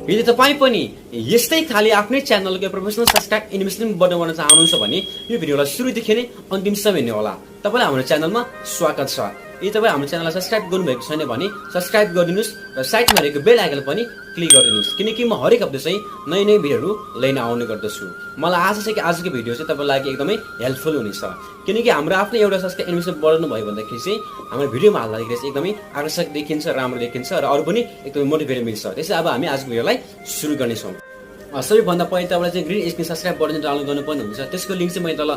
यदि तपाईं पनि यस्तै खाली आफ्नै च्यानलको प्रोफेसनल सब्सक्राइब एनिमेसन बनाउन चाहनुहुन्छ भने यो भिडियोलाई सुरुदेखि नै अन्तिमसम्म हेर्नु होला। तपाईलाई हाम्रो च्यानलमा स्वागत छ। यदि तपाईँ हाम्रो च्यानललाई सब्सक्राइब गर्नुभएको छैन भने सब्सक्राइब गरिदिनुस् र साइडमा रहेको बेल आइकन पनि क्लिक गरिदिनुस्, किनकि म हरेक हप्ता चाहिँ नयाँ नयाँ भिडियोहरू लिन आउने गर्दछु। मलाई आशा छ कि आजको भिडियो चाहिँ तपाईलाई लागि एकदमै हेल्पफुल हुनेछ, किनकि हाम्रो आफ्नो एउटा सब्सक्राइब एनिमेसन बनाउनु भयो भन्दाखेरि चाहिँ हाम्रो भिडियोमा हाल्दाखेरि चाहिँ एकदमै आकर्षक देखिन्छ, राम्रो देखिन्छ र अरू पनि एकदमै मोटिभेट मिल्छ। त्यसैले अब हामी आजको भिडियोलाई सुरु गर्नेछौँ। सबैभन्दा पहिला तपाईँले चाहिँ green screen subscribe button download गर्नुपर्ने हुन्छ। त्यसको लिङ्क चाहिँ मैले तल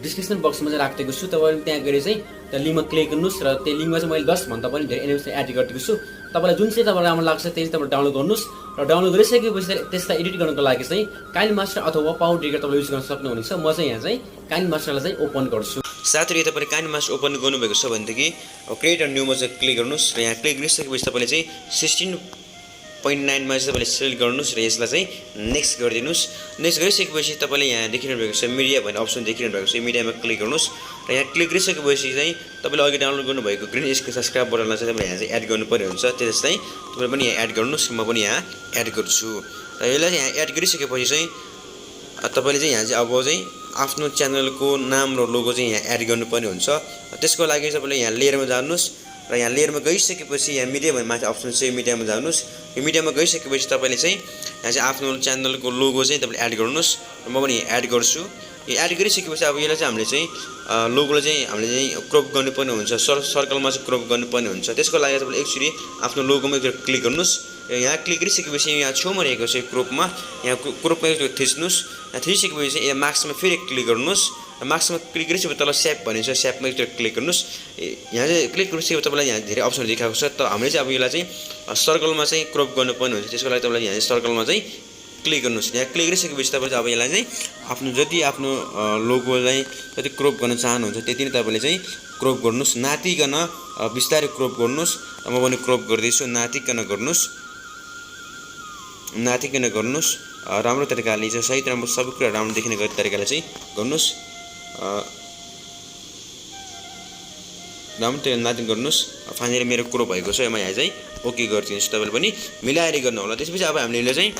डिस्क्रिप्सन बक्समा चाहिँ राखिदिएको छु। तपाईँले त्यहाँ गएर चाहिँ त्यो लिङ्कमा क्लिक गर्नुहोस् र त्यो लिङ्कमा चाहिँ मैले 10 भन्दा पनि धेरै एनिमेसन एड गरिदिएको छु। तपाईँलाई जुन चाहिँ तपाईँलाई राम्रो लाग्छ त्यही चाहिँ तपाईँले डाउनलोड गर्नुहोस् र डाउनलोड गरिसकेपछि त्यसलाई एडिट गर्नको लागि चाहिँ काइनमास्टर अथवा पावर ट्रिगर तपाईँले युज गर्न सक्नुहुनेछ। म चाहिँ यहाँ चाहिँ काइनमास्टरलाई चाहिँ ओपन गर्छु। साथै यदि तपाईँले काइनमास्टर ओपन गर्नुभएको छ भनेदेखि क्रिएट अ न्यूमा चाहिँ क्लिक गर्नुहोस् र यहाँ क्लिक गरिसकेपछि तपाईँले चाहिँ 16.9 मा चाहिँ तपाईँले सेलेक्ट गर्नुहोस् र यसलाई चाहिँ नेक्स्ट गरिदिनुहोस्। नेक्स्ट गरिसकेपछि तपाईँले यहाँ देखिरहनु भएको छ मिडिया भन्ने अप्सन देखिरहनु भएको छ, मिडियामा क्लिक गर्नुहोस् र यहाँ क्लिक गरिसकेपछि चाहिँ तपाईँले अघि डाउनलोड गर्नुभएको ग्रिन स्क्रिन सब्सक्राइब बटनलाई चाहिँ तपाईँले यहाँ चाहिँ एड गर्नुपर्ने हुन्छ। त्यसलाई तपाईँले पनि यहाँ एड गर्नुहोस्, म पनि यहाँ एड गर्छु र यसलाई यहाँ एड गरिसकेपछि चाहिँ तपाईँले चाहिँ यहाँ चाहिँ अब चाहिँ आफ्नो च्यानलको नाम र लोगो चाहिँ यहाँ एड गर्नुपर्ने हुन्छ। त्यसको लागि तपाईँले यहाँ लेयरमा जानुहोस् र यहाँ लेयरमा गइसकेपछि यहाँ मिडिया भन्ने माथि अप्सन छ, मिडियामा जानुहोस्। यो मिडियामा गइसकेपछि तपाईँले चाहिँ यहाँ चाहिँ आफ्नो च्यानलको लोगो चाहिँ तपाईँले एड गर्नुहोस् र म पनि एड गर्छु। यो एड गरिसकेपछि अब यसलाई चाहिँ हामीले चाहिँ लोगोलाई चाहिँ हामीले चाहिँ क्रप गर्नुपर्ने हुन्छ, सर्कलमा चाहिँ क्रप गर्नुपर्ने हुन्छ। त्यसको लागि तपाईँले एकचोटि आफ्नो लोगोमा क्लिक गर्नुहोस्। यहाँ क्लिक गरिसकेपछि यहाँ छेउमा रहेको छ क्रोपमा, यहाँ क्रोपमा थिच्नुहोस्। यहाँ थिचिसकेपछि चाहिँ यहाँ मार्क्समा फेरि क्लिक गर्नुहोस् र मार्क्समा क्लिक गरिसकेपछि तल सेप भनिन्छ, सेपमा क्लिक गर्नुहोस्। यहाँ चाहिँ क्लिक गरिसकेपछि तपाईँलाई यहाँ धेरै अप्सन देखाएको छ। त हामीले चाहिँ अब यसलाई चाहिँ सर्कलमा चाहिँ क्रप गर्नुपर्ने हुन्छ। त्यसको लागि तपाईँलाई यहाँ सर्कलमा चाहिँ क्लिक गर्नुहोस्। यहाँ क्लिक गरिसकेपछि तपाईँले अब यसलाई चाहिँ आफ्नो जति आफ्नो लोगोलाई जति क्रप गर्न चाहनुहुन्छ त्यति नै तपाईँले चाहिँ क्रप गर्नुहोस्, नातिकन बिस्तारै क्रप गर्नुहोस्। म पनि क्रप गर्दैछु, नातिकन गर्नुहोस्, नातिकन गर्नुहोस्। राम्रो तरिकाले चाहिँ सही राम्रो सबै कुरा राम्रो देखिने गरी तरिकाले चाहिँ गर्नुहोस्, राम्रो तरिकाले नातिक गर्नुहोस्। फाइनली मेरो क्रप भएको छ, म यहाँ चाहिँ ओके गरिदिनुहोस्। तपाईँले पनि मिलाएर गर्नु होला। त्यसपछि अब हामीले चाहिँ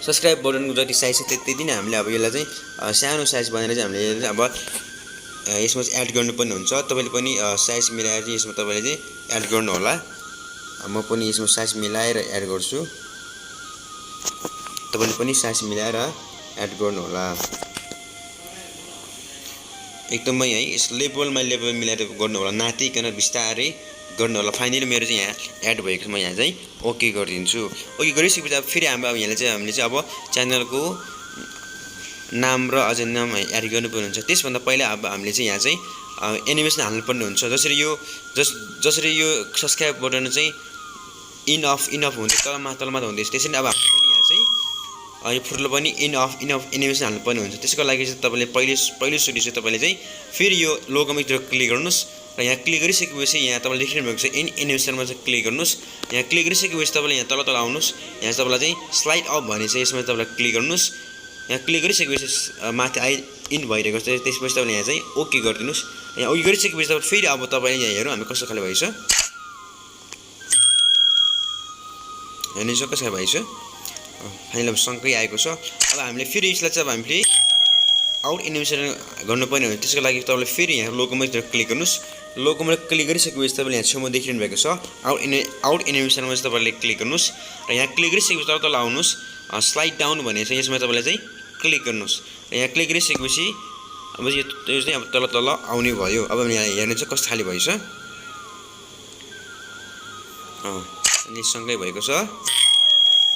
सब्सक्राइब बटनको जति साइज छ त्यति नै हामीले अब यसलाई चाहिँ सानो साइज बनाएर चाहिँ हामीले अब यसमा चाहिँ एड गर्नुपर्ने हुन्छ। तपाईँले पनि साइज मिलाएर चाहिँ यसमा तपाईँले चाहिँ एड गर्नु होला। म पनि यसमा साइज मिलाएर एड गर्छु, तपाईँले पनि साइज मिलाएर एड गर्नु होला। एकदमै है यस लेभल मिलाएर गर्नु होला, नातिकन बिस्तारै गर्नु होला। फाइनली मेरो चाहिँ यहाँ एड भएको म यहाँ चाहिँ ओके गरिदिन्छु। ओके गरिसकेपछि अब फेरि हाम्रो हामीले चाहिँ अब च्यानलको नाम र अझै नाम एड गर्नुपर्ने हुन्छ। त्यसभन्दा पहिला अब हामीले चाहिँ यहाँ चाहिँ एनिमेसन हाल्नुपर्ने हुन्छ। जसरी यो सब्सक्राइब बटन चाहिँ इन अफ हुँदै तलमा हुँदैछ, त्यसरी अब हामीले पनि यहाँ चाहिँ यो फुटलो पनि इन अफ एनिमेसन हाल्नुपर्ने हुन्छ। त्यसको लागि चाहिँ तपाईँले पहिलोचोटि चाहिँ तपाईँले चाहिँ फेरि यो लोगोमा क्लिक गर्नुहोस् र यहाँ क्लिक गरिसकेपछि यहाँ तपाईँले देखिरहनु भएको छ एनिमेसनमा चाहिँ क्लिक गर्नुहोस्। यहाँ क्लिक गरिसकेपछि तपाईँले यहाँ तल आउनुहोस्, यहाँ तपाईँलाई चाहिँ स्लाइड अप भन्ने छ, यसमा तपाईँलाई क्लिक गर्नुहोस्। यहाँ क्लिक गरिसकेपछि माथि इन भइरहेको छ, त्यसपछि तपाईँले यहाँ चाहिँ ओके गरिदिनुहोस्। यहाँ ओके गरिसकेपछि तपाईँ फेरि अब तपाईँले यहाँ हेरौँ हामी कस्तो खाले भएछ, हेर्नुहोस् कसरी भएछ। फाइनल अब सँगै आएको छ। अब हामीले फेरि यसलाई चाहिँ अब हामीले आउट एनिमेसन गर्नुपर्ने हुन्छ। त्यसको लागि तपाईँले फेरि यहाँ लोगोमा क्लिक गर्नुहोस्। लोगोमा क्लिक गरिसकेपछि तपाईँले यहाँ छेउमा देखिरहनु भएको छ आउट एनिमेसनमा चाहिँ तपाईँले क्लिक गर्नुहोस् र यहाँ क्लिक गरिसकेपछि तल आउनुहोस्, स्लाइड डाउन भन्ने छ, यसमा तपाईँले चाहिँ क्लिक गर्नुहोस् र यहाँ क्लिक गरिसकेपछि अब यो चाहिँ अब तल आउने भयो। अब यहाँ हेर्नु चाहिँ कस्तो खाले भएछ, सँगै भएको छ,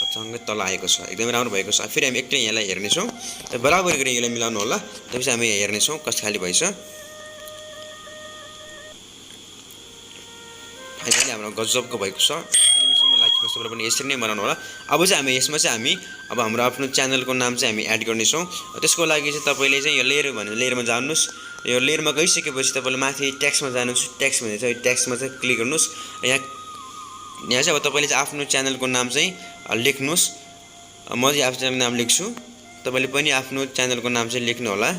सँगै तल आएको छ, एकदमै राम्रो भएको छ। फेरि हामी एकटै यहाँलाई हेर्नेछौँ, बराबर गरेर यसलाई मिलाउनु होला। त्यसपछि हामी यहाँ हेर्नेछौँ कस्तो खाले भएछ। फाइनली हाम्रो गजबको भएको छ। एनिमेसनमा लागेको कस्तो पनि यसरी नै बनाउनु होला। अब चाहिँ हामी यसमा चाहिँ हामी अब हाम्रो आफ्नो च्यानलको नाम चाहिँ हामी एड गर्नेछौँ। त्यसको लागि चाहिँ तपाईँले चाहिँ यो लेयर भनेर लेयरमा जानुहोस्। यो लेयरमा गइसकेपछि तपाईँले माथि ट्याक्समा जानुहोस्, ट्याक्स भनेर चाहिँ ट्याक्समा चाहिँ क्लिक गर्नुहोस् र यहाँ चाहिँ अब तपाईँले चाहिँ आफ्नो च्यानलको नाम चाहिँ लेख्नुहोस्। म चाहिँ आफ्नो च्यानलको नाम लेख्छु, तपाईँले पनि आफ्नो च्यानलको नाम चाहिँ लेख्नु होला।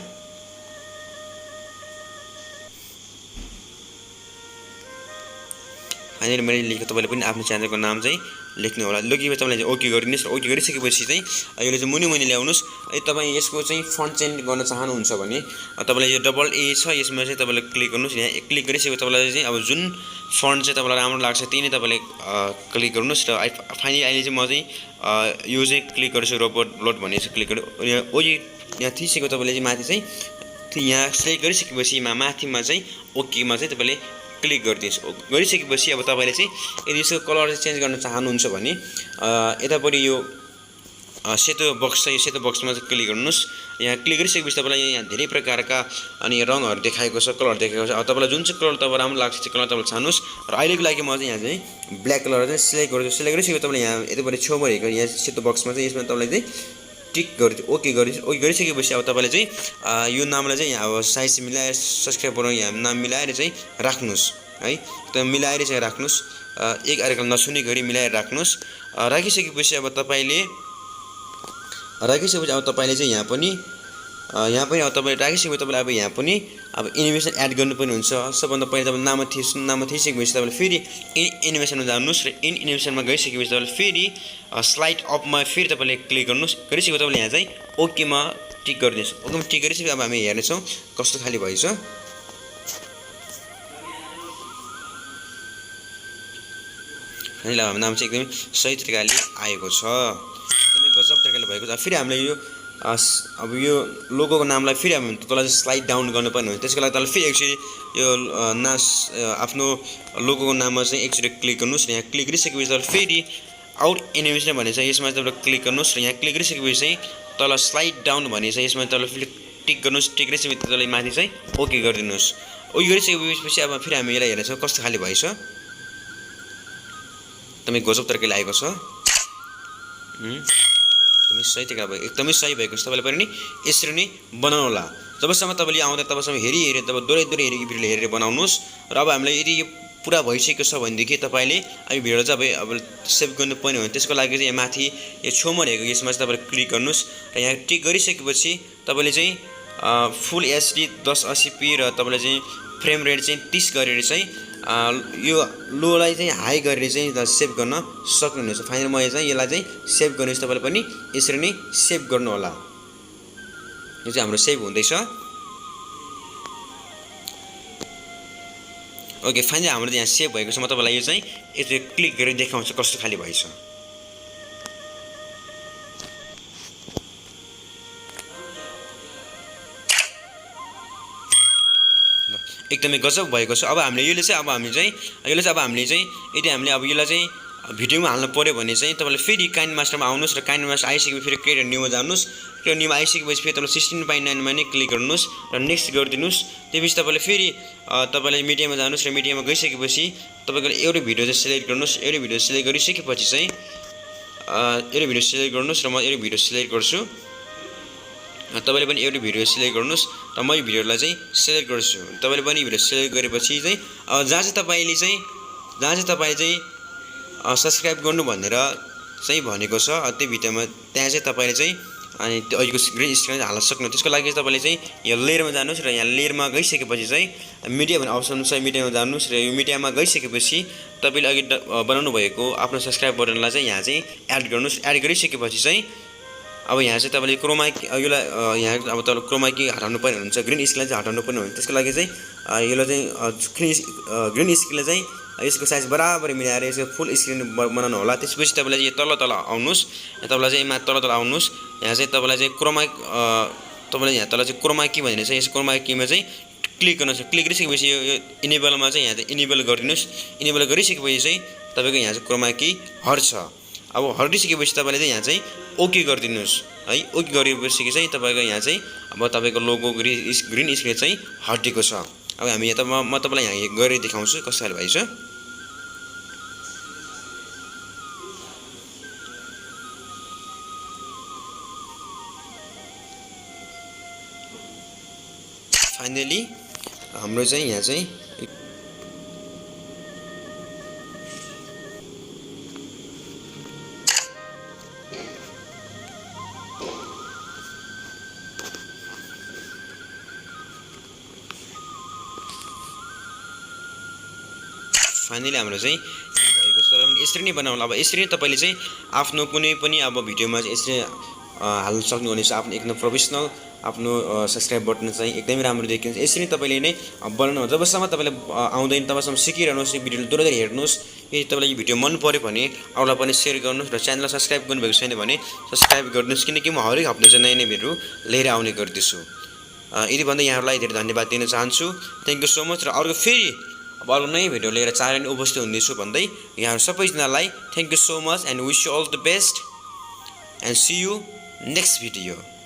फाइनली मैले लेखेको तपाईँले पनि आफ्नो च्यानलको नाम चाहिँ लेख्नु होला। लेखेपछि तपाईँले ओके गरिदिनुहोस् र ओके गरिसकेपछि चाहिँ यसले चाहिँ मुनि ल्याउनुहोस्। यदि तपाईँ यसको चाहिँ फन्ट चेन्ज गर्न चाहनुहुन्छ भने तपाईँलाई यो डबल ए छ यसमा चाहिँ तपाईँले क्लिक गर्नुहोस्। यहाँ क्लिक गरिसकेपछि तपाईँलाई चाहिँ अब जुन फन्ट चाहिँ तपाईँलाई राम्रो लाग्छ त्यही नै तपाईँले क्लिक गर्नुहोस्। र फाइनली अहिले चाहिँ म चाहिँ यो चाहिँ क्लिक गर्छु रोबोट ब्लड भन्ने चाहिँ क्लिक गर्नु ओके यहाँ थिचेको तपाईँले चाहिँ माथि चाहिँ यहाँ सेलेक्ट गरिसकेपछि माथिमा चाहिँ ओकेमा चाहिँ तपाईँले क्लिक गरिसकेपछि अब तपाईँले चाहिँ यदि यसको कलर चाहिँ चेन्ज गर्न चाहनुहुन्छ भने यतापट्टि यो सेतो बक्स छ, यो सेतो बक्समा चाहिँ क्लिक गर्नुहोस्। यहाँ क्लिक गरिसकेपछि तपाईँलाई यहाँ धेरै प्रकारका अनि रङहरू देखाएको छ, कलर देखाएको छ। अब तपाईँलाई जुन चाहिँ कलर तपाईँ राम्रो लाग्छ त्यो कलर तपाईँले छान्नुहोस्। र अहिलेको लागि म चाहिँ यहाँ चाहिँ ब्ल्याक कलर चाहिँ सेलेक्ट गर्छु। सेलेक्ट गरिसकेपछि तपाईँले यहाँ यतापट्टि छेउमा रहेको यहाँ सेतो बक्समा चाहिँ यसमा तपाईँले चाहिँ टिक ओके गरिसकेपछि अब तपाईँले चाहिँ यो नामलाई चाहिँ यहाँ अब साइज मिलाएर सब्सक्राइबर यहाँ नाम मिलाएर चाहिँ राख्नुहोस् है। त्यो मिलाएर चाहिँ राख्नुहोस्, एक अर्को नछुने गरी मिलाएर राख्नुहोस्। राखिसकेपछि अब तपाईँले चाहिँ यहाँ पनि अब तपाईँले राखिसकेपछि तपाईँले अब यहाँ पनि अब एनिमेसन एड गर्नुपर्ने हुन्छ। सबभन्दा पहिला तपाईँ नाममा थिइसकेपछि तपाईँले फेरि एनिमेसनमा जानुहोस् र एनिमेसनमा गइसकेपछि तपाईँले फेरि स्लाइड अपमा फेरि तपाईँले क्लिक गर्नुहोस्। गरिसकेपछि तपाईँले यहाँ चाहिँ ओकेमा टिक गरिदिनुहोस्। ओकेमा टिक गरिसकेपछि अब हामी हेर्नेछौँ कस्तो खाले भएछ। हाम्रो नाम चाहिँ एकदमै सही तरिकाले आएको छ, एकदमै गजब तरिकाले भएको छ। फेरि हामीले यो अब यो लोगोको नामलाई फेरि हामी तल चाहिँ स्लाइड डाउन गर्नुपर्ने हुन्छ। त्यसको लागि तपाईँले फेरि एकचोटि यो आफ्नो लोगोको नाममा चाहिँ एकचोटि क्लिक गर्नुहोस्। र यहाँ क्लिक गरिसकेपछि तपाईँले फेरि आउट एनिमेसन भन्ने छ यसमा तपाईँले क्लिक गर्नुहोस्। र यहाँ क्लिक गरिसकेपछि चाहिँ तल स्लाइड डाउन भन्ने छ यसमा तपाईँले फेरि टिक गर्नुहोस्। टिक गरिसकेपछि तपाईँले माथि चाहिँ ओके गरिदिनुहोस्। ओके गरिसकेपछि अब फेरि हामी यसलाई हेर्नेछौँ कस्तो खाले भएछ। एकदमै गजब तरिकाले आएको छ, एकदमै सही तरिकाले भयो, एकदमै सही भएको छ। तपाईँले पनि नि यसरी नै बनाउनु होला। जबसम्म तपाईँले आउँदा तबसम्म हेरी तपाईँ दोहोऱ्याइ हेरी भिडियो हेरेर बनाउनुहोस्। र अब हामीलाई यदि यो पुरा भइसकेको छ भनेदेखि तपाईँले अब भिडियो चाहिँ अब सेभ गर्नुपर्ने हो। त्यसको लागि चाहिँ यहाँ माथि यो छेउमा रहेको यसमा चाहिँ तपाईँले क्लिक गर्नुहोस्। र यहाँ टिक गरिसकेपछि तपाईँले चाहिँ फुल एचडी 1080p र तपाईँले चाहिँ फ्रेम रेट चाहिँ 30 गरेर चाहिँ यो लोलाई चाहिँ हाई गरेर चाहिँ सेभ गर्न सक्नुहुनेछ। फाइनल म चाहिँ यसलाई चाहिँ सेभ गर्नुहोस्। तपाईँले पनि यसरी नै सेभ गर्नु होला। यो चाहिँ हाम्रो सेभ हुँदैछ। ओके फाइनली हाम्रो यहाँ सेभ भएको छ। म तपाईँलाई यो चाहिँ यसरी क्लिक गरेर देखाउँछु कस्तो खाले भएछ। एकदमै गजब भएको छ। अब हामीले यसले चाहिँ अब हामीले चाहिँ यदि हामीले अब यसलाई चाहिँ भिडियोमा हाल्नु पर्यो भने चाहिँ तपाईँले फेरि काइनमास्टरमा आउनुहोस्। र काइनमास्टर आइसकेपछि फेरि क्रिएट न्यूमा जानुहोस्। क्रिएट न्यूमा आइसकेपछि फेरि तपाईँले 16:9मा नै क्लिक गर्नुहोस् र नेक्स्ट गरिदिनुहोस्। त्यसपछि तपाईँले फेरि तपाईँले मिडियामा जानुहोस् र मिडियामा गइसकेपछि तपाईँको एउटा भिडियो चाहिँ सिलेक्ट गर्नुहोस्। एउटा भिडियो सिलेक्ट गरिसकेपछि चाहिँ एउटा भिडियो सिलेक्ट गर्नुहोस् र म एउटा भिडियो सिलेक्ट गर्छु। तपाईँले पनि एउटा भिडियो सिलेक्ट गर्नुहोस् र म यो भिडियोलाई चाहिँ सिलेक्ट गर्छु। तपाईँले पनि भिडियो सिलेक्ट गरेपछि चाहिँ जहाँ चाहिँ तपाईँले चाहिँ सब्सक्राइब गर्नु भनेर चाहिँ भनेको छ त्यो भिडियोमा त्यहाँ चाहिँ तपाईँले चाहिँ अनि त्यो अहिलेको ग्रिन स्क्रिन हाल्न सक्नु। त्यसको लागि तपाईँले चाहिँ यो लेयरमा जानुहोस् र यहाँ लेयरमा गइसकेपछि चाहिँ मिडिया भन्ने अप्सन छ, मिडियामा जानुहोस् र यो मिडियामा गइसकेपछि तपाईँले अघि बनाउनु भएको आफ्नो सब्सक्राइब बटनलाई चाहिँ यहाँ चाहिँ एड गर्नुहोस्। एड गरिसकेपछि चाहिँ अब यहाँ चाहिँ तपाईँले क्रोमा यसलाई यहाँ अब तपाईँले क्रोमा की हटाउनु पर्ने हुन्छ, ग्रिन स्क्रिनलाई चाहिँ हटाउनु पर्ने हुन्छ। त्यसको लागि चाहिँ यसलाई चाहिँ ग्रिन स्क्रिनलाई चाहिँ यसको साइज बराबर मिलाएर यसको फुल स्क्रिन बनाउनु होला। त्यसपछि तपाईँले चाहिँ तल आउनुहोस्। तपाईँलाई चाहिँ माथि तल आउनुहोस्। यहाँ चाहिँ तपाईँलाई चाहिँ तपाईँले यहाँ तल चाहिँ क्रोमा की भनेर चाहिँ यस क्रोमा कीमा चाहिँ क्लिक गर्नुहोस्। क्लिक गरिसकेपछि यो इनेबलमा चाहिँ यहाँ चाहिँ इनेबल गरिदिनुहोस्। इनेबल गरिसकेपछि चाहिँ तपाईँको यहाँ चाहिँ क्रोमा की हट्छ। अब हटिसकेपछि तपाईँले चाहिँ यहाँ चाहिँ ओके गरिदिनुहोस् है। ओके गरेपछि चाहिँ तपाईँको यहाँ चाहिँ अब तपाईँको लोगो ग्रिन स्क्रिन चाहिँ हटेको छ। अब हामी यहाँ त म तपाईँलाई यहाँ गरेर देखाउँछु कस्तो खाले भएछ। फाइनली हाम्रो चाहिँ यहाँ चाहिँ फाइनली हाम्रो चाहिँ भएको छ। तपाईले यसरी नै बनाउनु। अब यसरी नै तपाईले चाहिँ आफ्नो कुनै पनि अब भिडियोमा चाहिँ यसरी हाल्न सक्नुहुनेछ। आफ्नो एकदम प्रोफेसनल आफ्नो सब्स्क्राइब बटन चाहिँ एकदमै राम्रो देखिन्छ। यसरी नै तपाईले नै बनाउनु। जबसम्म तपाईलाई आउँदैन तबसम्म सिकिरहनुहोस्, यो भिडियोले दुरदर हेर्नुहोस्। यदि तपाईलाई यो भिडियो मन पर्यो भने अरूलाई पनि सेयर गर्नुहोस् र च्यानललाई सब्स्क्राइब गर्नुभएको छैन भने सब्स्क्राइब गर्नुहोस्, किनकि म हरेक हप्ता चाहिँ नयाँ नयाँ भिडियो लिएर आउने गर्दैछु। यदि भन्दै यहाँहरूलाई धेरै धन्यवाद दिन चाहन्छु। Thank you so much. र अर्को फेरि अब अर्को नयाँ भिडियो लिएर चाँडै नै उपस्थित हुनेछु भन्दै यहाँहरू सबैजनालाई thank you so much and wish you all the best and see you next video.